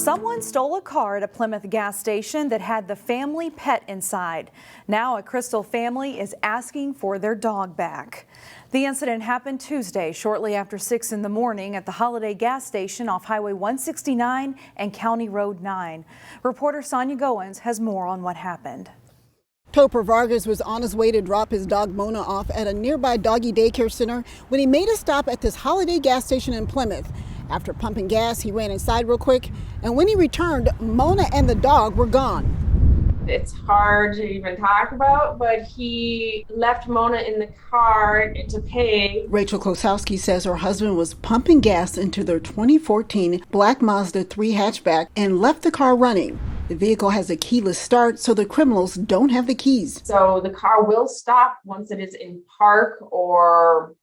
Someone stole a car at a Plymouth gas station that had the family pet inside. Now a Crystal family is asking for their dog back. The incident happened Tuesday, shortly after 6 in the morning at the Holiday gas station off Highway 169 and County Road 9. Reporter Sonia Goins has more on what happened. Topper Vargas was on his way to drop his dog Mona off at a nearby doggy daycare center when he made a stop at this Holiday gas station in Plymouth. After pumping gas, he ran inside real quick, and when he returned, Mona and the dog were gone. It's hard to even talk about, but he left Mona in the car to pay. Rachel Klosowski says her husband was pumping gas into their 2014 black Mazda 3 hatchback and left the car running. The vehicle has a keyless start, so the criminals don't have the keys. So the car will stop once it is in park or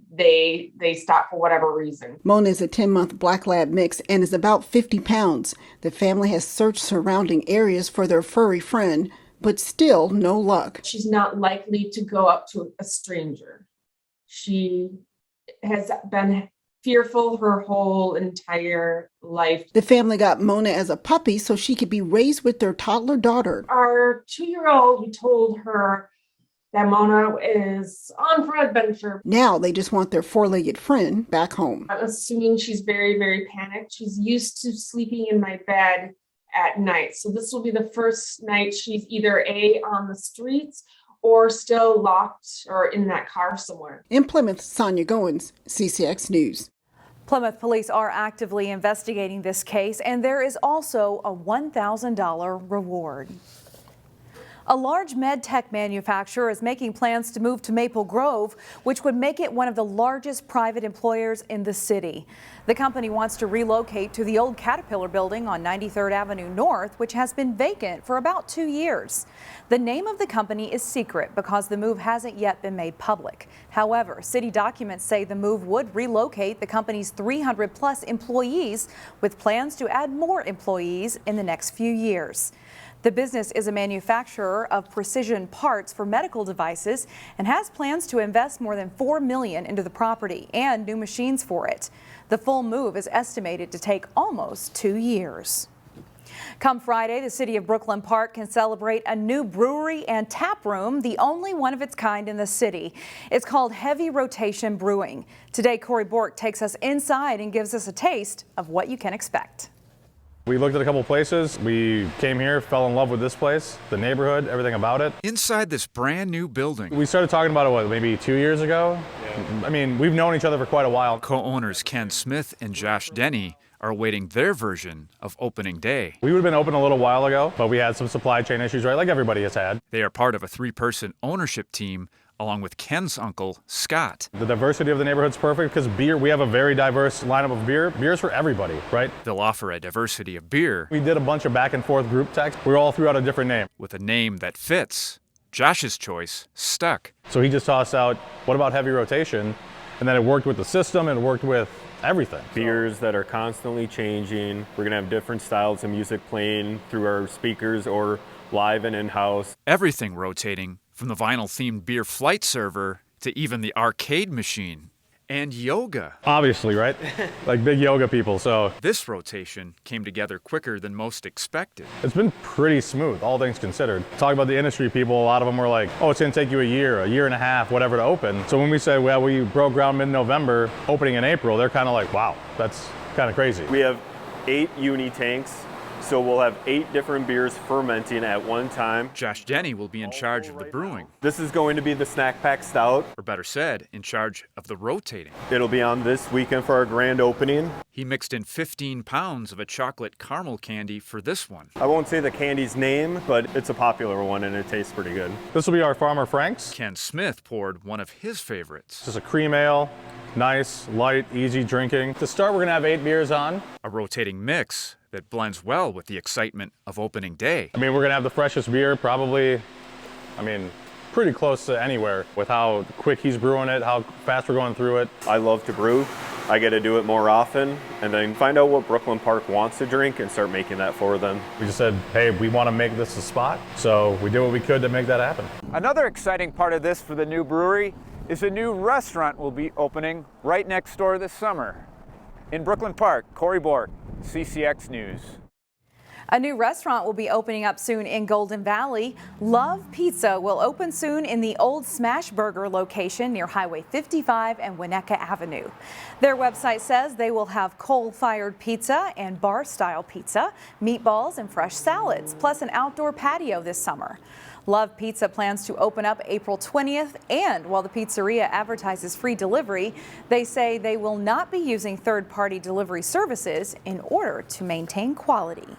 they stop for whatever reason. Mona is a 10-month black lab mix and is about 50 pounds. The family has searched surrounding areas for their furry friend, but still no luck. She's not likely to go up to a stranger. She has been fearful her whole entire life. The family got Mona as a puppy so she could be raised with their toddler daughter. Our 2-year-old, we told her that Mona is on for an adventure. Now they just want their four-legged friend back home. I'm assuming she's very, very panicked. She's used to sleeping in my bed at night. So this will be the first night she's either on the streets or still locked or in that car somewhere. In Plymouth, Sonia Goins, CCX News. Plymouth police are actively investigating this case, and there is also a $1,000 reward. A large med tech manufacturer is making plans to move to Maple Grove, which would make it one of the largest private employers in the city. The company wants to relocate to the old Caterpillar building on 93rd Avenue North, which has been vacant for about 2 years. The name of the company is secret because the move hasn't yet been made public. However, city documents say the move would relocate the company's 300+ employees, with plans to add more employees in the next few years. The business is a manufacturer of precision parts for medical devices and has plans to invest more than $4 million into the property and new machines for it. The full move is estimated to take almost 2 years. Come Friday, the city of Brooklyn Park can celebrate a new brewery and tap room, the only one of its kind in the city. It's called Heavy Rotation Brewing. Today, Corey Bork takes us inside and gives us a taste of what you can expect. We looked at a couple places. We came here, fell in love with this place, the neighborhood, everything about it. Inside this brand new building. We started talking about it, what, maybe 2 years ago? Yeah. I mean, we've known each other for quite a while. Co-owners Ken Smith and Josh Denny are awaiting their version of opening day. We would have been open a little while ago, but we had some supply chain issues, right, like everybody has had. They are part of a 3-person ownership team along with Ken's uncle, Scott. The diversity of the neighborhood's perfect because beer, we have a very diverse lineup of beer. Beer's for everybody, right? They'll offer a diversity of beer. We did a bunch of back and forth group text. We all threw out a different name. With a name that fits. Josh's choice stuck. So he just tossed out, what about Heavy Rotation? And then it worked with the system and it worked with everything. Beers that are constantly changing. We're gonna have different styles of music playing through our speakers or live and in-house. Everything rotating, from the vinyl-themed beer flight server to even the arcade machine. And yoga. Obviously, right? Like big yoga people, so. This rotation came together quicker than most expected. It's been pretty smooth, all things considered. Talk about the industry people, a lot of them were like, oh, it's gonna take you a year and a half, whatever to open. So when we say, well, we broke ground mid-November, opening in April, they're kind of like, wow, that's kind of crazy. We have 8 uni tanks. So we'll have 8 different beers fermenting at one time. Josh Denny will be in charge of the brewing. This is going to be the snack pack stout. Or better said, in charge of the rotating. It'll be on this weekend for our grand opening. He mixed in 15 pounds of a chocolate caramel candy for this one. I won't say the candy's name, but it's a popular one and it tastes pretty good. This will be our Farmer Frank's. Ken Smith poured one of his favorites. Just a cream ale, nice, light, easy drinking. To start, we're gonna have 8 beers on. A rotating mix that blends well with the excitement of opening day. I mean, we're gonna have the freshest beer, probably, pretty close to anywhere with how quick he's brewing it, how fast we're going through it. I love to brew. I get to do it more often and then find out what Brooklyn Park wants to drink and start making that for them. We just said, hey, we wanna make this a spot, so we did what we could to make that happen. Another exciting part of this for the new brewery is a new restaurant will be opening right next door this summer. In Brooklyn Park, Corey Bork, CCX News. A new restaurant will be opening up soon in Golden Valley. Love Pizza will open soon in the old Smash Burger location near Highway 55 and Winnetka Avenue. Their website says they will have coal-fired pizza and bar-style pizza, meatballs and fresh salads, plus an outdoor patio this summer. Love Pizza plans to open up April 20th, and while the pizzeria advertises free delivery, they say they will not be using third-party delivery services in order to maintain quality.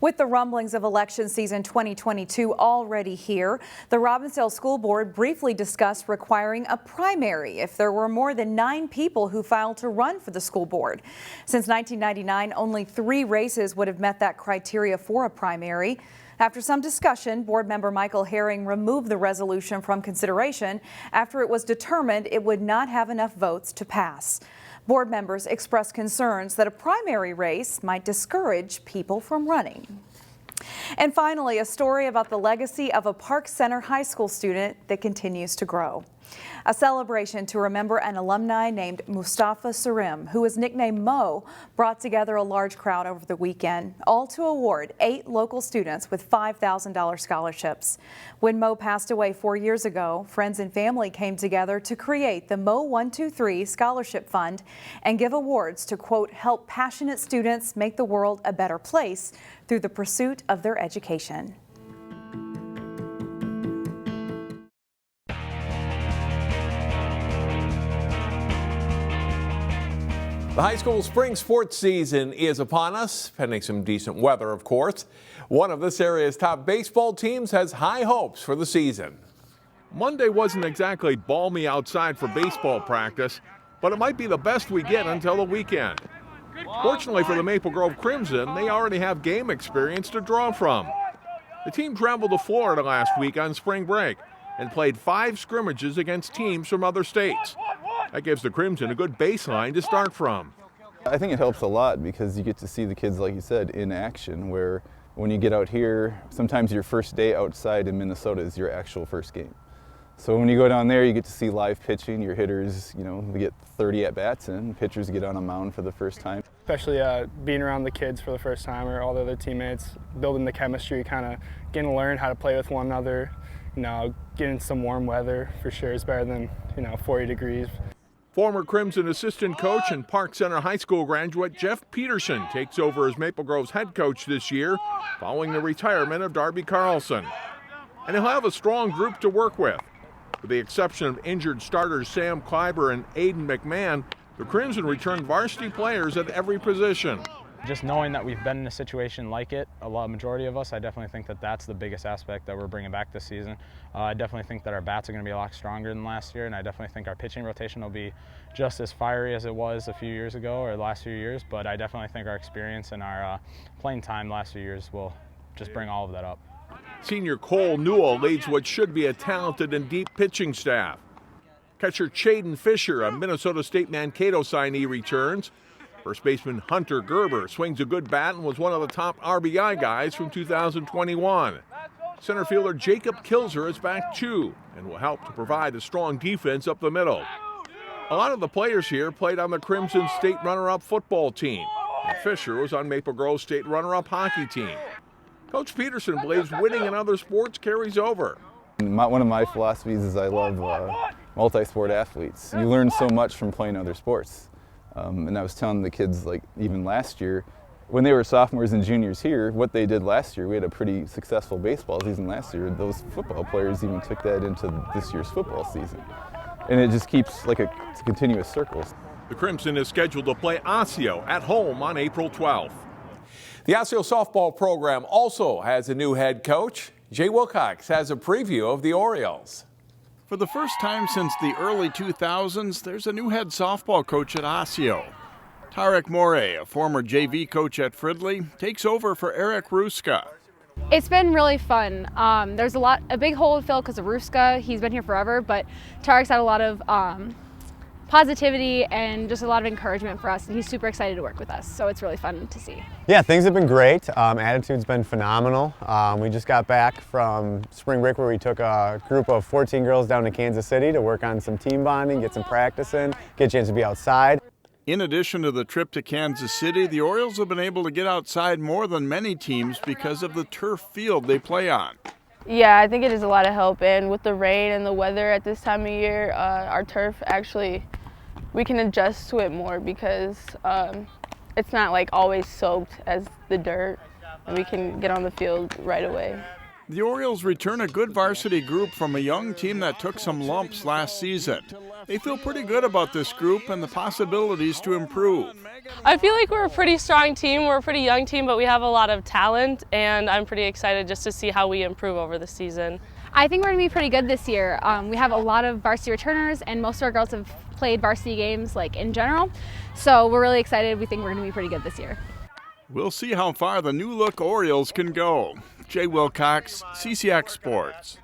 With the rumblings of election season 2022 already here, the Robbinsdale School Board briefly discussed requiring a primary if there were more than 9 people who filed to run for the school board. Since 1999, only 3 races would have met that criteria for a primary. After some discussion, board member Michael Herring removed the resolution from consideration after it was determined it would not have enough votes to pass. Board members expressed concerns that a primary race might discourage people from running. And finally, a story about the legacy of a Park Center High School student that continues to grow. A celebration to remember an alumni named Mustafa Sarim, who was nicknamed Mo, brought together a large crowd over the weekend, all to award 8 local students with $5,000 scholarships. When Mo passed away 4 years ago, friends and family came together to create the Mo 123 Scholarship Fund and give awards to, quote, help passionate students make the world a better place through the pursuit of their education. The high school spring sports season is upon us, pending some decent weather, of course. One of this area's top baseball teams has high hopes for the season. Monday wasn't exactly balmy outside for baseball practice, but it might be the best we get until the weekend. Fortunately for the Maple Grove Crimson, they already have game experience to draw from. The team traveled to Florida last week on spring break and played 5 scrimmages against teams from other states. That gives the Crimson a good baseline to start from. I think it helps a lot because you get to see the kids, like you said, in action, where when you get out here, sometimes your first day outside in Minnesota is your actual first game. So when you go down there, you get to see live pitching. Your hitters, we get 30 at-bats in. Pitchers get on a mound for the first time. Especially being around the kids for the first time, or all the other teammates, building the chemistry, kind of getting to learn how to play with one another. Getting some warm weather for sure is better than 40 degrees. Former Crimson assistant coach and Park Center High School graduate Jeff Peterson takes over as Maple Grove's head coach this year, following the retirement of Darby Carlson. And he'll have a strong group to work with. With the exception of injured starters Sam Kleiber and Aiden McMahon, the Crimson returned varsity players at every position. Just knowing that we've been in a situation like it, majority of us, I definitely think that that's the biggest aspect that we're bringing back this season. I definitely think that our bats are going to be a lot stronger than last year, and I definitely think our pitching rotation will be just as fiery as it was a few years ago or the last few years, but I definitely think our experience and our playing time the last few years will just bring all of that up. Senior Cole Newell leads what should be a talented and deep pitching staff. Catcher Chaden Fisher, a Minnesota State Mankato signee, returns. First baseman Hunter Gerber swings a good bat and was one of the top RBI guys from 2021. Center fielder Jacob Kilzer is back too and will help to provide a strong defense up the middle. A lot of the players here played on the Crimson State runner-up football team, and Fisher was on Maple Grove State runner-up hockey team. Coach Peterson believes winning in other sports carries over. One of my philosophies is I love multi-sport athletes. You learn so much from playing other sports. And I was telling the kids, even last year, when they were sophomores and juniors here, what they did last year, we had a pretty successful baseball season last year. Those football players even took that into this year's football season. And it just keeps like a continuous circle. The Crimson is scheduled to play Osseo at home on April 12th. The Osseo softball program also has a new head coach. Jay Wilcox has a preview of the Orioles. For the first time since the early 2000s, there's a new head softball coach at Osseo. Tarek Morey, a former JV coach at Fridley, takes over for Eric Ruska. It's been really fun. There's a big hole to fill because of Ruska. He's been here forever, but Tarek's had a lot of positivity and just a lot of encouragement for us, and he's super excited to work with us, so it's really fun to see. Yeah, things have been great. Attitude's been phenomenal. We just got back from spring break where we took a group of 14 girls down to Kansas City to work on some team bonding, get some practice in, get a chance to be outside. In addition to the trip to Kansas City, the Orioles have been able to get outside more than many teams because of the turf field they play on. Yeah, I think it is a lot of help, and with the rain and the weather at this time of year, our turf actually, we can adjust to it more because it's not like always soaked as the dirt, and we can get on the field right away. The Orioles return a good varsity group from a young team that took some lumps last season. They feel pretty good about this group and the possibilities to improve. I feel like we're a pretty strong team. We're a pretty young team, but we have a lot of talent, and I'm pretty excited just to see how we improve over the season. I think we're going to be pretty good this year. We have a lot of varsity returners, and most of our girls have played varsity games like in general. So we're really excited. We think we're going to be pretty good this year. We'll see how far the new-look Orioles can go. Jay Wilcox, CCX Sports.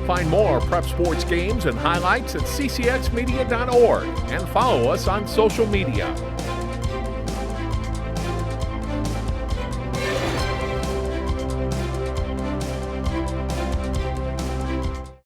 Find more prep sports games and highlights at ccxmedia.org and follow us on social media.